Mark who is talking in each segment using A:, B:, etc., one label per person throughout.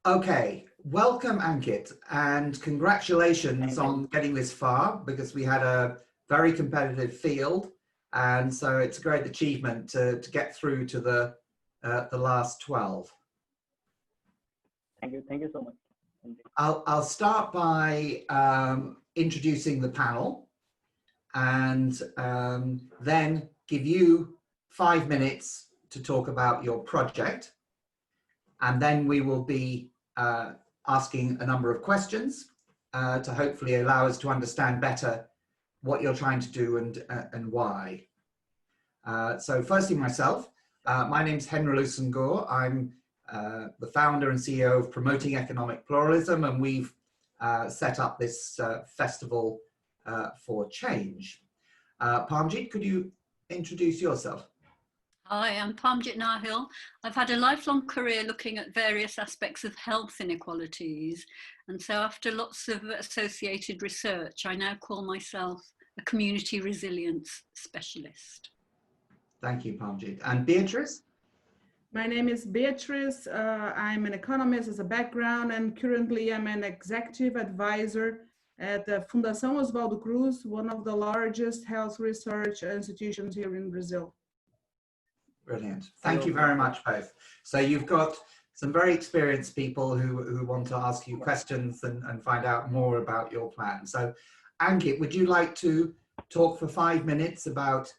A: Okay, welcome Ankit, and congratulations
B: Thank you.
A: on getting this far because we had a very competitive field, and so it's a great achievement to get through to the last 12.
B: Thank you. Thank you so much. Thank you.
A: I'll start by introducing the panel and then give you 5 minutes to talk about your project, and then we will be asking a number of questions to hopefully allow us to understand better what you're trying to do and why. So firstly myself, my name's Henry Lusengore. I'm the founder and CEO of Promoting Economic Pluralism, and we've set up this festival for change. Parmjit, could you introduce yourself?
C: Hi, I'm Parmjit Nahil. I've had a lifelong career looking at various aspects of health inequalities. And so after lots of associated research, I now call myself a community resilience specialist.
A: Thank you, Parmjit. And Beatrice?
D: My name is Beatrice. I'm an economist as a background, and currently I'm an executive advisor at the Fundação Oswaldo Cruz, one of the largest health research institutions here in Brazil.
A: Brilliant. Thank you very much, both. So you've got some very experienced people who want to ask you questions and find out more about your plan. So Ankit, would you like to talk for 5 minutes about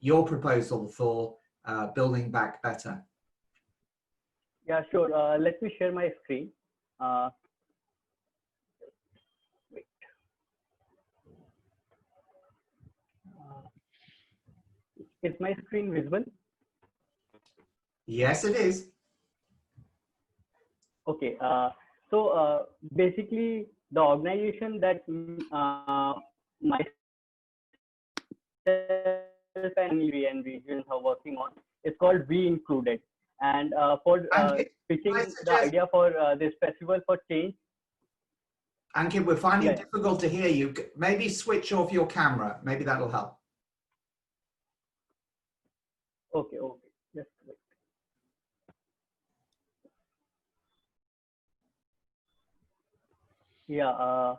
A: your proposal for Building Back Better?
B: Yeah, sure. Let me share my screen. Wait. Is my screen visible?
A: Yes, it is.
B: Okay. So basically, the organization that myself and regions are working on is called We Included. And for pitching the idea for this festival for change.
A: Ankit, we're finding it difficult to hear you. Maybe switch off your camera. Maybe that'll help.
B: Okay, okay. Just wait. Yeah,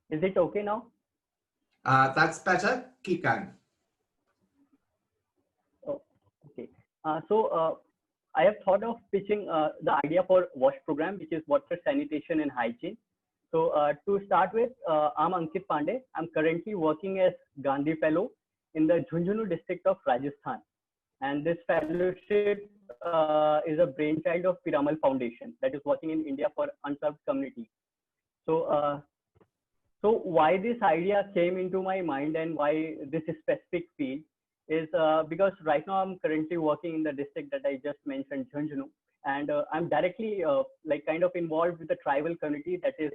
B: is it okay now?
A: That's better. Keep going.
B: Oh, okay. So I have thought of pitching the idea for WaSH program, which is water, sanitation, and hygiene. So to start with, I'm Ankit Pandey. I'm currently working as Gandhi Fellow in the Jhunjhunu district of Rajasthan. And this fellowship is a brainchild of Piramal Foundation that is working in India for unserved communities. So, so why this idea came into my mind and why this specific field is because right now I'm currently working in the district that I just mentioned, Jhunjhunu, and I'm directly like kind of involved with the tribal community that is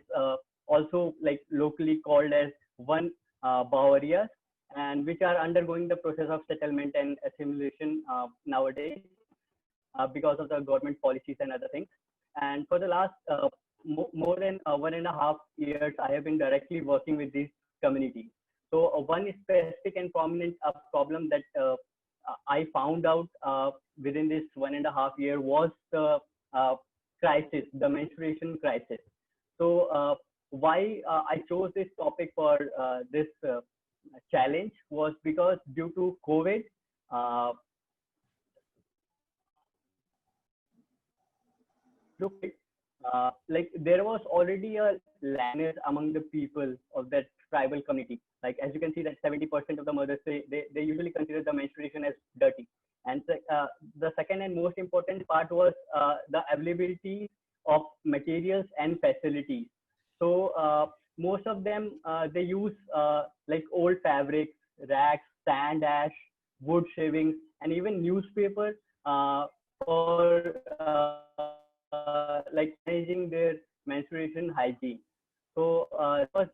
B: also like locally called as one Bao areas, and which are undergoing the process of settlement and assimilation nowadays because of the government policies and other things. And for the last more than 1.5 years, I have been directly working with these communities. So one specific and prominent problem that I found out within this 1.5 year was the crisis, the menstruation crisis. So why I chose this topic for this challenge was because due to COVID, like there was already a language among the people of that tribal community. Like as you can see that 70% of the mothers say they usually consider the menstruation as dirty. And the second and most important part was the availability of materials and facilities. So most of them, they use like old fabrics, rags, sand, ash, wood shavings, and even newspaper for like managing their menstruation hygiene. So it was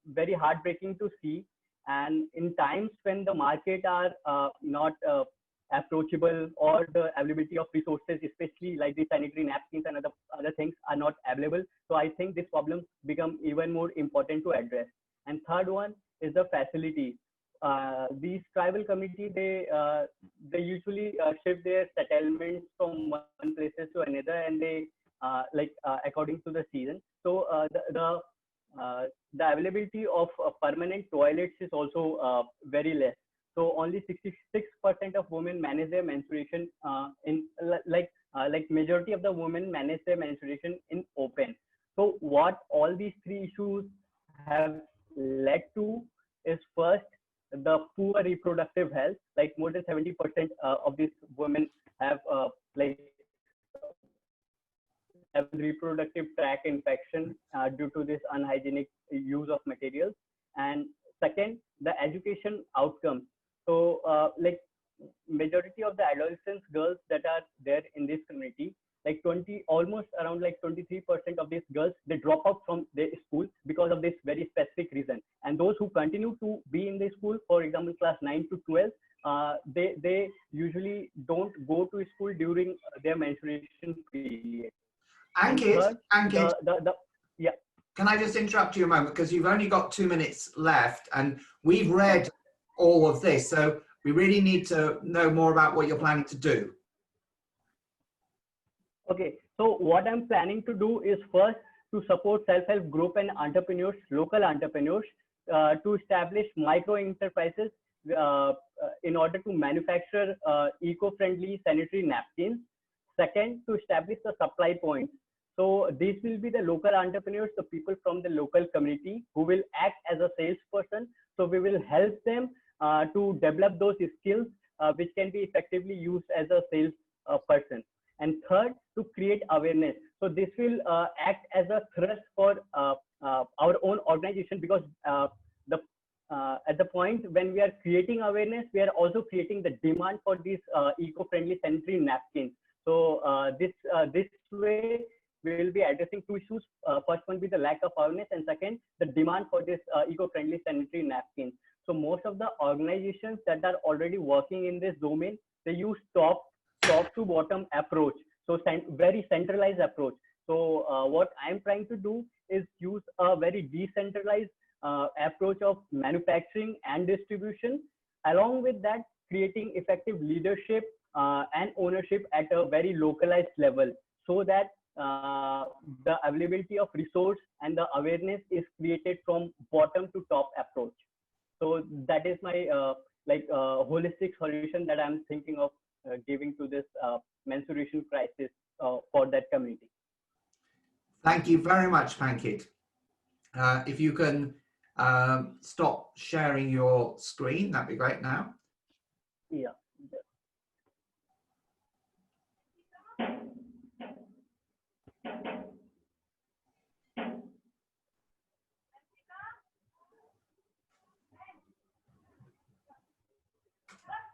B: very heartbreaking to see. And in times when the market are not approachable or the availability of resources, especially like the sanitary napkins and other things are not available. So I think this problem become even more important to address. And third one is the facilities. These tribal community, they usually shift their settlements from one places to another, and they according to the season. So the availability of permanent toilets is also very less. So only 66% of women manage their menstruation like majority of the women manage their menstruation in open. So what all these three issues have led to is, first, the poor reproductive health. Like more than 70% of these women have have reproductive tract infection due to this unhygienic use of materials. And second, the education outcomes. So majority of the adolescents, girls that are there in this community, like almost around like 23% of these girls, they drop out from their school because of this very specific reason. And those who continue to be in the school, for example, class 9 to 12, they usually don't go to school during their menstruation period.
A: Ankit,
B: yeah.
A: Can I just interrupt you a moment, because you've only got 2 minutes left and we've read all of this, so we really need to know more about what you're planning to do.
B: Okay, so what I'm planning to do is, first, to support self-help group and entrepreneurs, local entrepreneurs, to establish micro enterprises in order to manufacture eco-friendly sanitary napkins. Second, to establish the supply points. So these will be the local entrepreneurs, the people from the local community who will act as a salesperson. So we will help them to develop those skills which can be effectively used as a sales person. And third, to create awareness. So this will act as a thrust for our own organization, because at the point when we are creating awareness, we are also creating the demand for these eco-friendly sanitary napkins. So this way we will be addressing two issues. First one will be the lack of awareness, and second, the demand for this eco-friendly sanitary napkins. So most of the organizations that are already working in this domain, they use top to bottom approach. So very centralized approach. So what I'm trying to do is use a very decentralized approach of manufacturing and distribution. Along with that, creating effective leadership and ownership at a very localized level, so that the availability of resource and the awareness is created from bottom to top approach. So that is my holistic solution that I'm thinking of giving to this menstruation crisis for that community.
A: Thank you very much, Pankit. If you can stop sharing your screen, that'd be great now.
B: Yeah.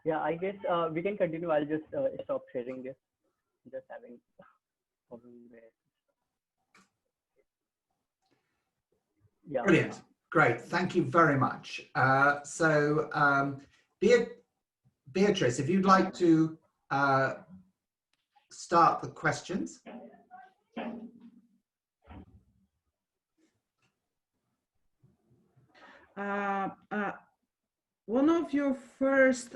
B: Yeah, I guess we can continue. I'll just stop sharing this. Just having problem there. Yeah.
A: Brilliant. Great. Thank you very much. Beatrice, if you'd like to start the questions.
D: One of your first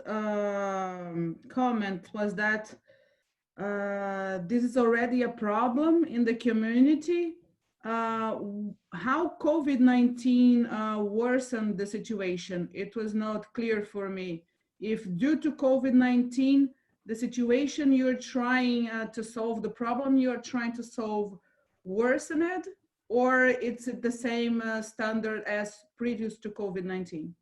D: comments was that this is already a problem in the community. How COVID-19 worsened the situation? It was not clear for me. If due to COVID-19, the situation you're trying to solve, the problem you're trying to solve worsened, or it's at the same standard as previous to COVID-19?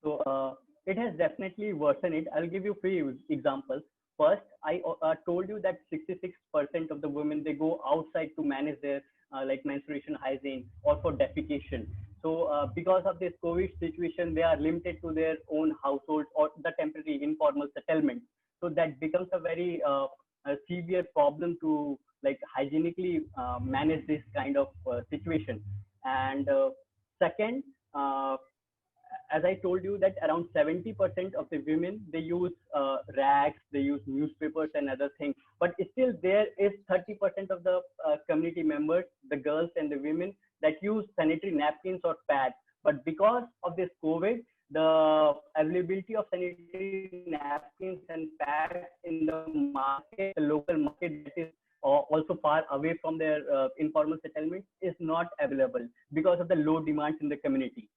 B: So it has definitely worsened it. I'll give you a few examples. First, I told you that 66% of the women, they go outside to manage their menstruation hygiene or for defecation. So because of this COVID situation, they are limited to their own household or the temporary informal settlement. So that becomes a very severe problem to hygienically manage this kind of situation. And second, as I told you that around 70% of the women, they use rags, they use newspapers and other things, but still there is 30% of the community members, the girls and the women, that use sanitary napkins or pads. But because of this COVID, the availability of sanitary napkins and pads in the market, the local market, that is also far away from their informal settlement is not available because of the low demands in the community.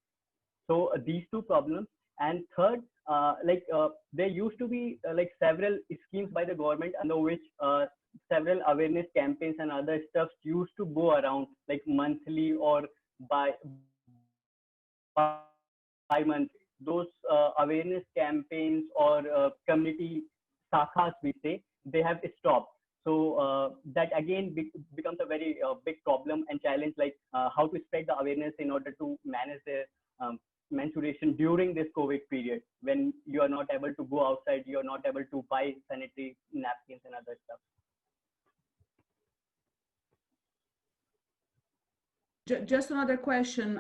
B: So these two problems. And third, there used to be like several schemes by the government under which several awareness campaigns and other stuff used to go around like monthly or by month. Those awareness campaigns or community sakhas, we say, they have stopped. So that again becomes a very big problem and challenge, like how to spread the awareness in order to manage the menstruation during this COVID period when you are not able to go outside, you are not able to buy sanitary napkins and other stuff.
D: Just another question.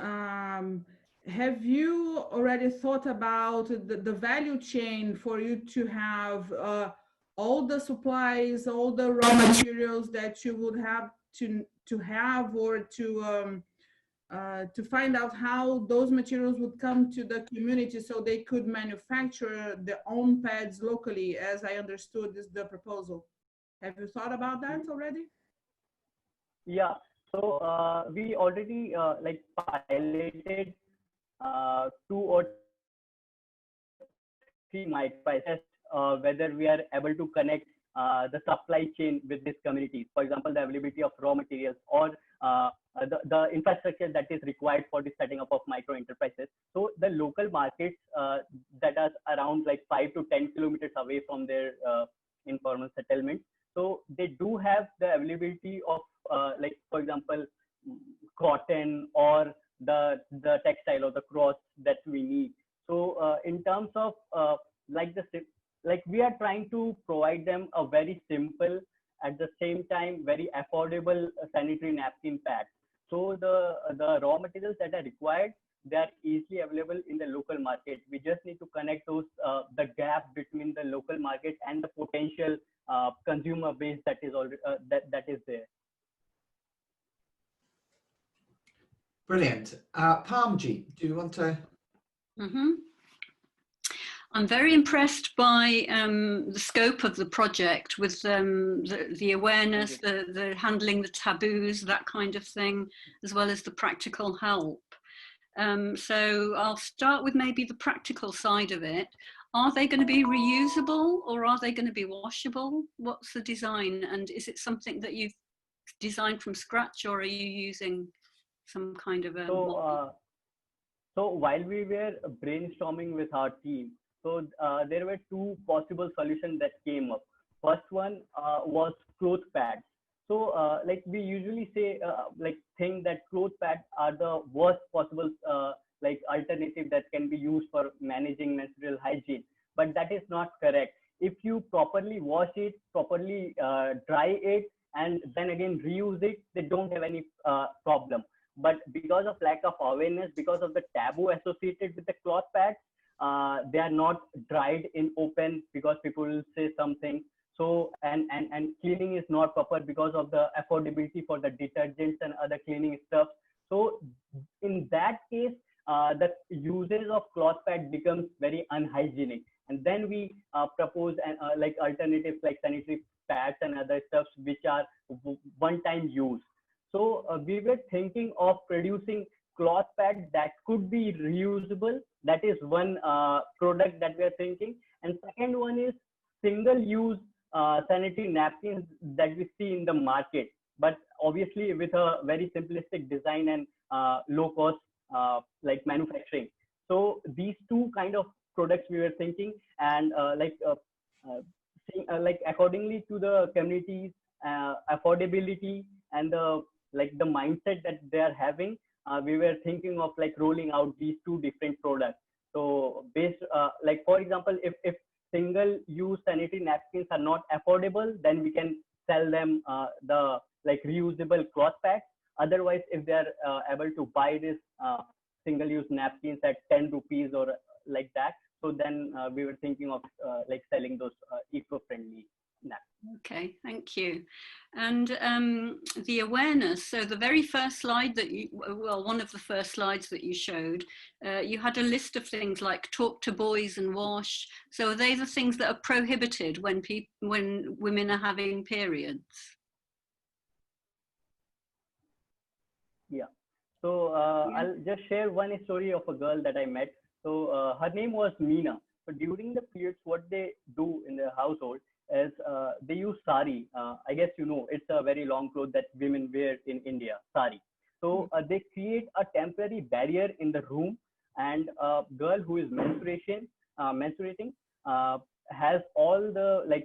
D: Have you already thought about the value chain for you to have all the supplies, all the raw materials that you would have to have, or to find out how those materials would come to the community so they could manufacture their own pads locally, as I understood is the proposal? Have you thought about that already?
B: Yeah, so we already like piloted 2 or 3 micro-tests whether we are able to connect the supply chain with these communities. For example, the availability of raw materials or the infrastructure that is required for the setting up of micro enterprises. So the local markets that are around like 5 to 10 kilometers away from their informal settlement. So they do have the availability of like, for example, cotton or the textile or the cloth that we need. So in terms of like we are trying to provide them a very simple, at the same time very affordable sanitary napkin pack. So the raw materials that are required, they are easily available in the local market. We just need to connect those the gap between the local market and the potential consumer base that is already that is there.
A: Brilliant. Parmji, do you want to?
C: Mm-hmm. I'm very impressed by the scope of the project, with the awareness, the handling the taboos, that kind of thing, as well as the practical help. So I'll start with maybe the practical side of it. Are they going to be reusable or are they going to be washable? What's the design? And is it something that you've designed from scratch, or are you using some kind of a...
B: So while we were brainstorming with our team, so there were 2 possible solutions that came up. First one was cloth pads. So like we usually say, like think that cloth pads are the worst possible like alternative that can be used for managing menstrual hygiene. But that is not correct. If you properly wash it, properly dry it, and then again reuse it, they don't have any problem. But because of lack of awareness, because of the taboo associated with the cloth pads, they are not dried in open because people will say something. So and cleaning is not proper because of the affordability for the detergents and other cleaning stuff. So in that case, the usage of cloth pad becomes very unhygienic. And then we propose like alternatives like sanitary pads and other stuffs which are one-time use. So we were thinking of producing cloth pads that could be reusable. That is one product that we are thinking. And second one is single-use sanitary napkins that we see in the market, but obviously with a very simplistic design and low cost like manufacturing. So these 2 kind of products we were thinking, and like accordingly to the communities affordability and the mindset that they are having, we were thinking of like rolling out these 2 different products. So based like for example, if single-use sanitary napkins are not affordable, then we can sell them the like reusable cloth pads. Otherwise, if they are able to buy this single-use napkins at 10 rupees or like that, so then we were thinking of like selling those eco-friendly napkins.
C: Okay, thank you. And the awareness, so the very first slide that you, well, one of the first slides that you showed, you had a list of things like talk to boys and WaSH. So are they the things that are prohibited when women are having periods?
B: Yeah. So I'll just share one story of a girl that I met. So her name was Meena. So during the periods, what they do in their household is they use sari. I guess you know it's a very long cloth that women wear in India, sari. So they create a temporary barrier in the room, and a girl who is menstruating, has all the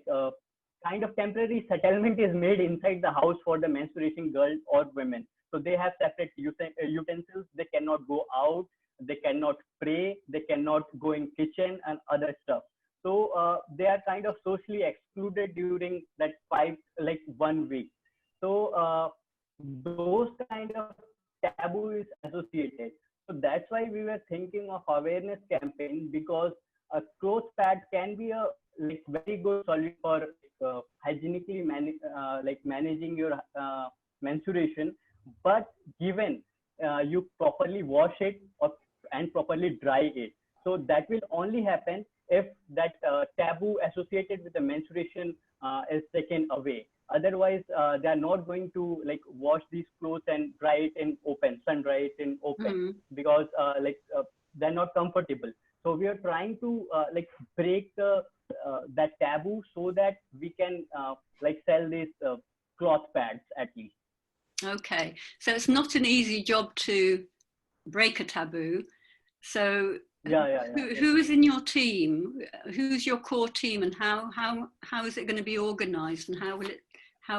B: kind of temporary settlement is made inside the house for the menstruating girl or women. So they have separate utensils. They cannot go out. They cannot pray. They cannot go in kitchen and other stuff. So they are kind of socially excluded during that 1 week. So those kind of taboo is associated. So that's why we were thinking of awareness campaign, because a cloth pad can be a very good solution for hygienically managing your menstruation, but given you properly wash it and properly dry it. So that will only happen if that taboo associated with the menstruation is taken away. Otherwise, they are not going to wash these clothes and dry it in open, sun dry it in open, because they're not comfortable. So we are trying to break that taboo so that we can sell these cloth pads at least.
C: Okay, so it's not an easy job to break a taboo. So who is in your team? Who's your core team, and how is it going to be organized, and how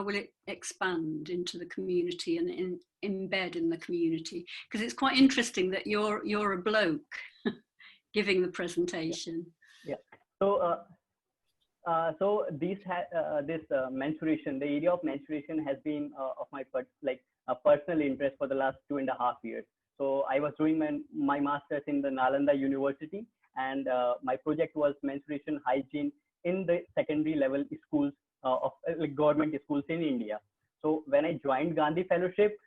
C: will it expand into the community and embed in the community? Because it's quite interesting that you're a bloke giving the presentation.
B: Yeah. So this menstruation, the area of menstruation has been of my a personal interest for the last 2.5 years. So I was doing my master's in the Nalanda University, and my project was menstruation hygiene in the secondary level schools of government schools in India. So when I joined Gandhi Fellowship,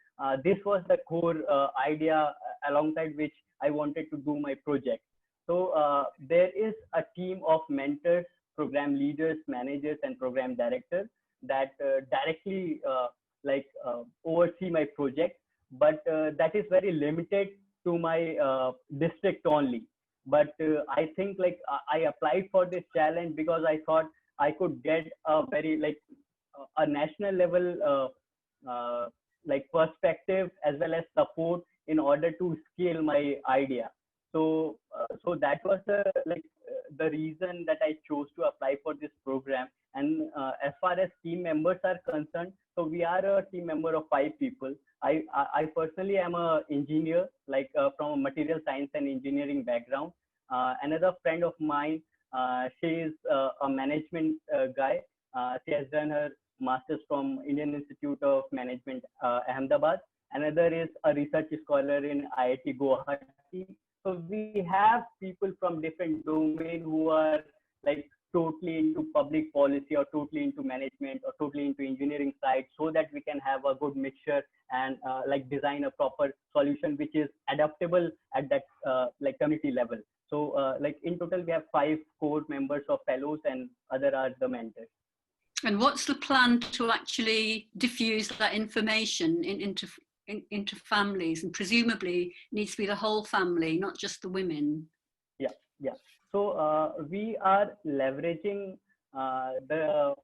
B: this was the core idea alongside which I wanted to do my project. So there is a team of mentors, program leaders, managers, and program directors that directly oversee my project, but that is very limited to my district only. But I think I applied for this challenge because I thought I could get a very a national level perspective as well as support in order to scale my idea. So that was the reason that I chose to apply for this program. And as far as team members are concerned, so we are a team member of 5 people. I personally am an engineer, from a material science and engineering background. Another friend of mine, she is a management guy. She has done her master's from Indian Institute of Management, Ahmedabad. Another is a research scholar in IIT Guwahati. So we have people from different domains who are totally into public policy or totally into management or totally into engineering side, so that we can have a good mixture and design a proper solution which is adaptable at that community level. So in total we have 5 core members of fellows, and other are the mentors.
C: And what's the plan to actually diffuse that information into families? And presumably it needs to be the whole family, not just the women.
B: Yeah. So we are leveraging the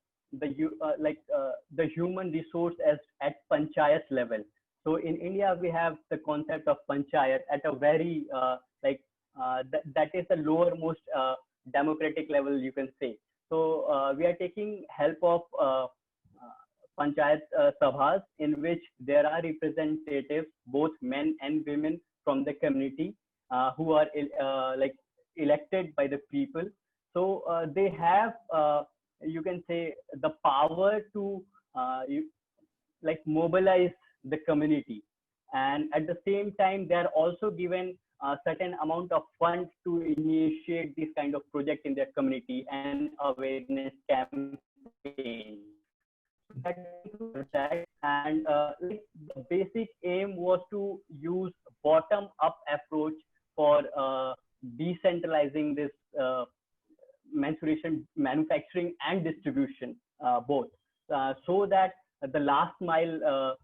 B: human resource at panchayat level. So in India we have the concept of panchayat at a very that is the lowermost democratic level, you can say. So we are taking help of panchayat sabhas, in which there are representatives, both men and women from the community, who are elected by the people. So they have, you can say, the power to mobilize the community, and at the same time they are also given a certain amount of funds to initiate this kind of project in their community and awareness campaign. And the basic aim was to use bottom-up approach for decentralizing this menstruation manufacturing and distribution, both, so that the last mile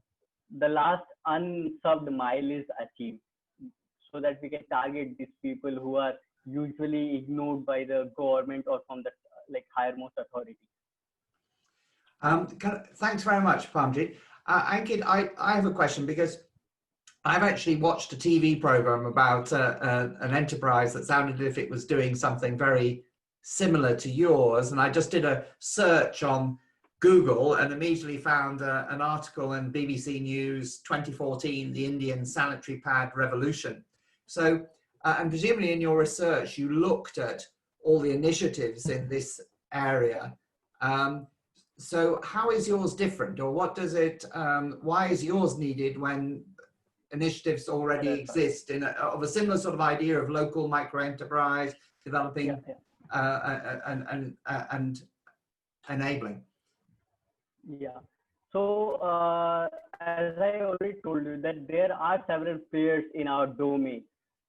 B: the last unserved mile is achieved, so that we can target these people who are usually ignored by the government or from the like highermost authority.
A: Thanks very much, Pamjit. Ankit, I have a question, because I've actually watched a TV program about an enterprise that sounded as if it was doing something very similar to yours. And I just did a search on Google and immediately found an article in BBC News 2014, the Indian sanitary pad revolution. So, and presumably in your research, you looked at all the initiatives in this area. So how is yours different, or what does it, why is yours needed when initiatives already exist of a similar sort of idea of local micro enterprise developing and enabling?
B: Yeah. So as I already told you that there are several players in our domain.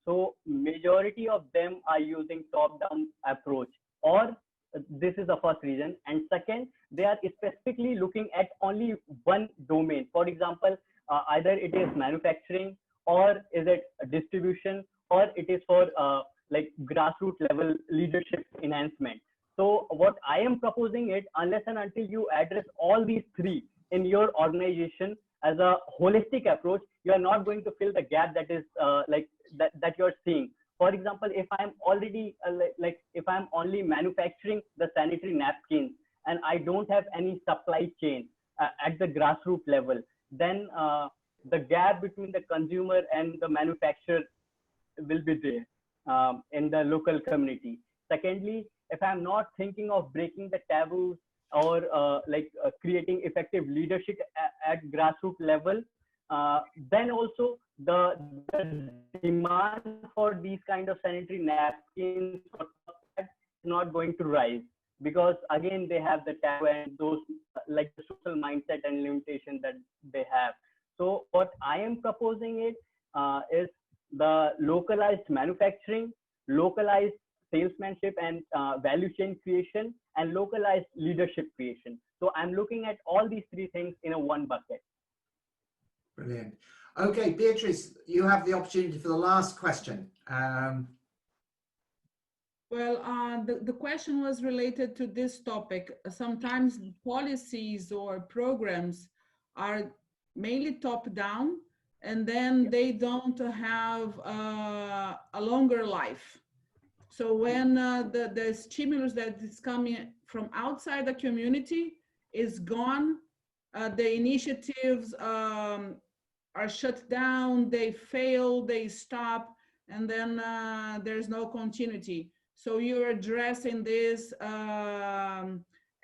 B: So majority of them are using top-down approach, or this is the first reason. And second, they are specifically looking at only one domain. For example, either it is manufacturing, or is it distribution, or it is for like grassroots level leadership enhancement. So what I am proposing it, unless and until you address all these three in your organization as a holistic approach, you are not going to fill the gap that is like that you're seeing. For example, if I'm already if I'm only manufacturing the sanitary napkins and I don't have any supply chain at the grassroots level, then the gap between the consumer and the manufacturer will be there in the local community. Secondly, if I'm not thinking of breaking the taboos or creating effective leadership at grassroots level, then also the demand for these kind of sanitary napkins is not going to rise, because again they have the taboo and those like the social mindset and limitation that they have. So what I am proposing is the localized manufacturing, localized salesmanship and value chain creation, and localized leadership creation. So I'm looking at all these three things in a one bucket.
A: Brilliant. Okay, Beatrice, you have the opportunity for the last question.
D: Well, the question was related to this topic. Sometimes policies or programs are mainly top down, and then they don't have a longer life. So when the stimulus that is coming from outside the community is gone, the initiatives are shut down, they fail, they stop, and then there's no continuity. So you're addressing this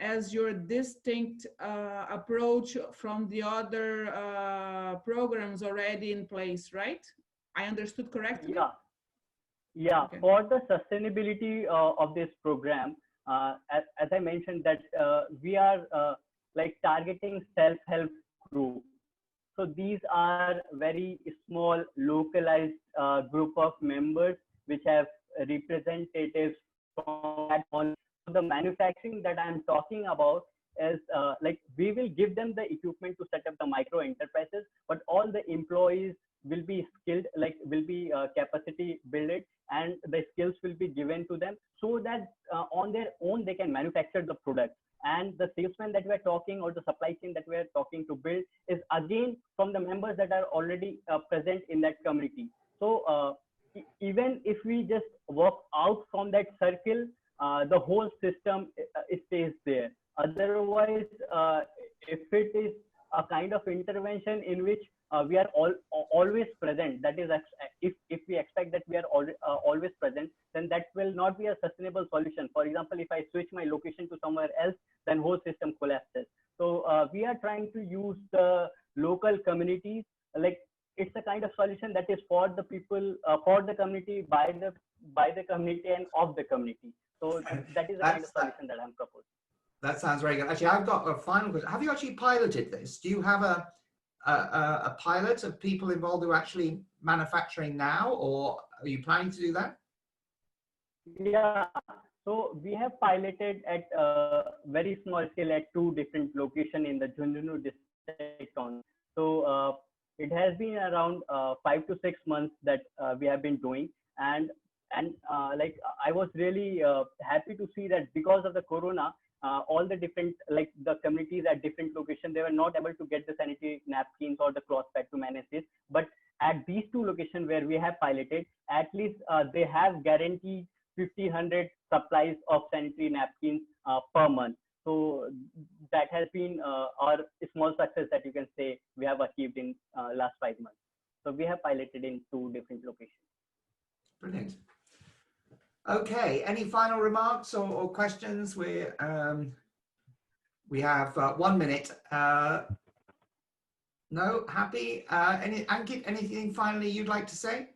D: as your distinct approach from the other programs already in place, right? I understood correctly?
B: Yeah.
D: Okay.
B: For the sustainability of this program, as I mentioned that we are like targeting self-help group. So these are very small localized group of members which have representatives from that on. So the manufacturing that I'm talking about is like we will give them the equipment to set up the micro enterprises, but all the employees will be skilled, like will be capacity built, and the skills will be given to them so that on their own they can manufacture the product. And the salesman that we're talking, or the supply chain that we're talking to build, is again from the members that are already present in that community. So even if we just work out from that circle, the whole system it stays there. Otherwise, if it is a kind of intervention in which we are always present, that is, if we expect that we are always present, then that will not be a sustainable solution. For example, if I switch my location to somewhere else, then whole system collapses. So we are trying to use the local communities, like it's a kind of solution that is for the people, for the community, by the community, and of the community. So that is the kind of solution that I'm proposing.
A: That sounds very good. Actually, I've got a final question. Have you actually piloted this? Do you have a pilot of people involved who are actually manufacturing now, or are you planning to do that?
B: Yeah, so we have piloted at very small scale at 2 different locations in the Jhunjhunu district. So has been around 5 to 6 months that we have been doing, and like I was really happy to see that because of the corona, all the different, like the communities at different locations, they were not able to get the sanitary napkins or the cloth pad to manage this. But at these 2 locations where we have piloted, at least they have guaranteed 1,500 supplies of sanitary napkins per month. So that has been our small success that you can say we have achieved in last 5 months. So we have piloted in 2 different locations.
A: Brilliant. Okay, any final remarks or questions? We have 1 minute. No, happy? Ankit, anything finally you'd like to say?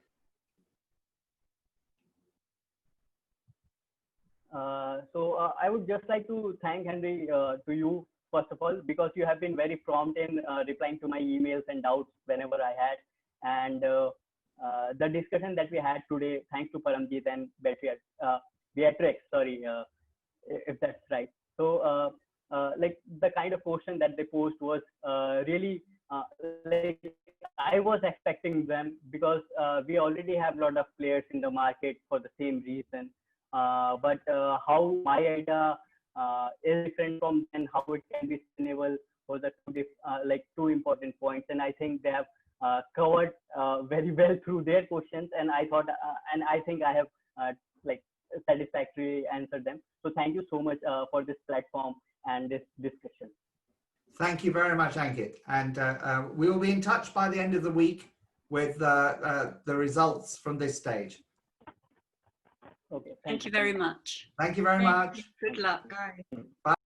B: So I would just like to thank Henry to you, first of all, because you have been very prompt in replying to my emails and doubts whenever I had. And the discussion that we had today, thanks to Paramjit and Beatrix, sorry, if that's right. So like the kind of question that they posed was really like I was expecting them, because we already have a lot of players in the market for the same reason. But how my idea is different from and how it can be sustainable was the like 2 important points, and I think they have covered very well through their questions, and I thought and I think I have like satisfactorily answered them. So thank you so much for this platform and this discussion.
A: Thank you very much, Ankit, and we will be in touch by the end of the week with the results from this stage.
B: Okay,
C: Thank you very much.
A: Thank you very much.
C: Good luck.
D: Bye.
A: Bye.